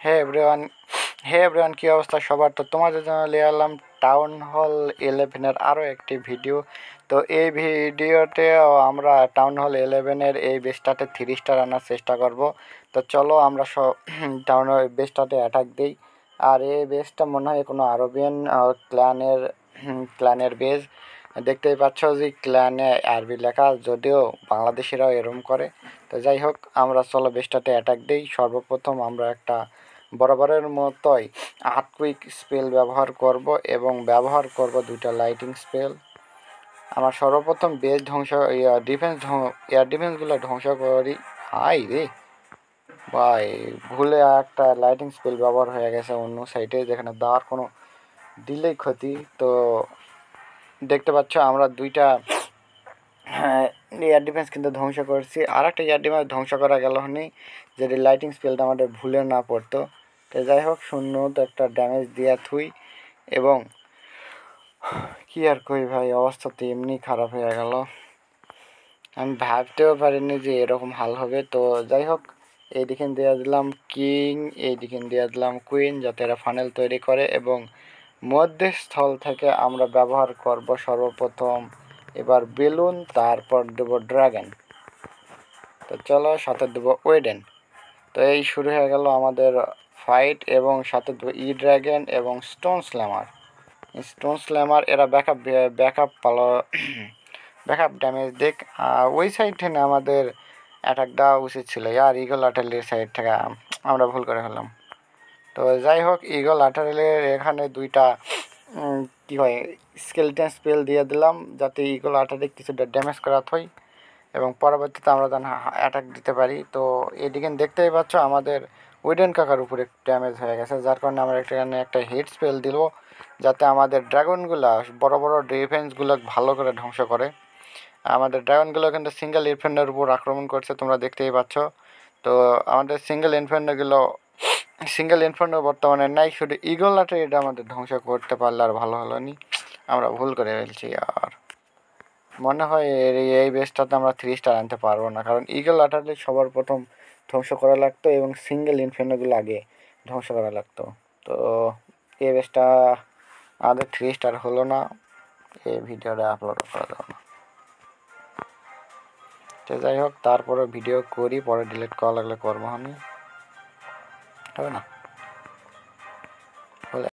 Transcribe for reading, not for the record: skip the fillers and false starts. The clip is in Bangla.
হে এভরিওয়ান হে এভরিওয়ান, কী অবস্থা সবার? তো তোমাদের জন্য নিয়ে এলাম টাউন হল 11-এর আরও একটি ভিডিও। তো এই ভিডিওতে আমরা টাউন হল 11-এর এই বেসটাতে 3 স্টার আনার চেষ্টা করব। তো চলো আমরা টাউন হল বেসটাতে অ্যাটাক দিই। আর এই বেসটা মনে হয় কোনো আরবিয়ান ক্ল্যানের বেস। দেখতেই পাচ্ছ যে ক্ল্যানে আরবি লেখা, যদিও বাংলাদেশিরাও এরম করে। তো যাই হোক, আমরা চলো বেসটাতে অ্যাটাক দিই। সর্বপ্রথম আমরা একটা বরাবরের মতোই আর্থকুইক স্পেল ব্যবহার করব এবং ব্যবহার করব 2টা লাইটিং স্পেল। আমার সর্বপ্রথম বেস ধ্বংস, এয়ার ডিফেন্সগুলো ধ্বংস করি। হাই রে ভাই, ভুলে একটা লাইটিং স্পেল ব্যবহার হয়ে গেছে অন্য সাইডে, যেখানে দেওয়ার কোনো দিলেই ক্ষতি। তো দেখতে পাচ্ছ আমরা 2টা এয়ার ডিফেন্স কিন্তু ধ্বংস করছি। আর একটা এয়ার ডিফেন্স ধ্বংস করা গেল হনি, যদি লাইটিং স্পেলটা আমাদের ভুলে না পড়তো। তো যাই হোক, শূন্য তো একটা ড্যামেজ দিয়া থুই। এবং কি আর কই ভাই, অবস্থা তো এমনি খারাপ হয়ে গেল, আমি ভাবতেও পারিনি যে এরকম হাল হবে। তো যাই হোক, এইদিকে দিয়ে দিলাম কিং, এইদিকে দিয়ে দিলাম কুইন, যাতে এরা ফানেল তৈরি করে। এবং মধ্যস্থল থেকে আমরা ব্যবহার করব সর্বপ্রথম এবার বেলুন, তারপর দেবো ড্রাগন। তো চলো, সাথে দেবো ওয়েডেন। তো এই শুরু হয়ে গেল আমাদের ফাইট। এবং সাথে দেবো ই ড্রাগন এবং স্টোন স্ল্যামার। এরা ব্যাকআপ ড্যামেজ দেখ। ওই সাইড থেকে আমাদের অ্যাটাক দেওয়া উচিত ছিল, আর ইগল আর্টিলারির সাইড থেকে আমরা ভুল করে ফেললাম। তো যাই হোক, ইগল আর্টিলারির এখানে 2টা কী হয় স্কেলেটন স্পেল দিয়ে দিলাম, যাতে ইগল আর্টিলারি কিছুটা ড্যামেজ করা হয় এবং পরবর্তীতে আমরা যেন অ্যাটাক দিতে পারি। তো এদিকে দেখতেই পাচ্ছ আমাদের উইডেন কাকার উপরে ড্যামেজ হয়ে গেছে, যার কারণে আমরা এখানে একটা হিট স্পেল দিল, যাতে আমাদের ড্রাগনগুলো বড় বড় ডিফেন্সগুলো ভালো করে ধ্বংস করে। আমাদের ড্রাগনগুলো কিন্তু সিঙ্গেল ইনফেন্ডের উপর আক্রমণ করছে, তোমরা দেখতেই পাচ্ছ। তো আমাদের সিঙ্গেল ইনফেন্ডো বর্তমানে নাই, শুধু ইগল আর্টিলারি এটা আমাদের ধ্বংস করতে পারলে আর ভালো হলো নি, আমরা ভুল করে ফেলছি। আর মনে হয় এই বেসটাতে আমরা 3 স্টার আনতে পারবো না, কারণ ইগল আর্টিলারি সবার প্রথম ধ্বংস করা লাগতো এবং সিঙ্গেল ইনফেন্ডোগুলো আগে ধ্বংস করা লাগতো। তো এই বেসটা আমাদের 3 স্টার হলো না, এই ভিডিওটা আপলোড করা যাবে না। তো যাই হোক, তারপরে ভিডিও করি, পরে ডিলিট করা লাগলে করবো, আমি হবে না।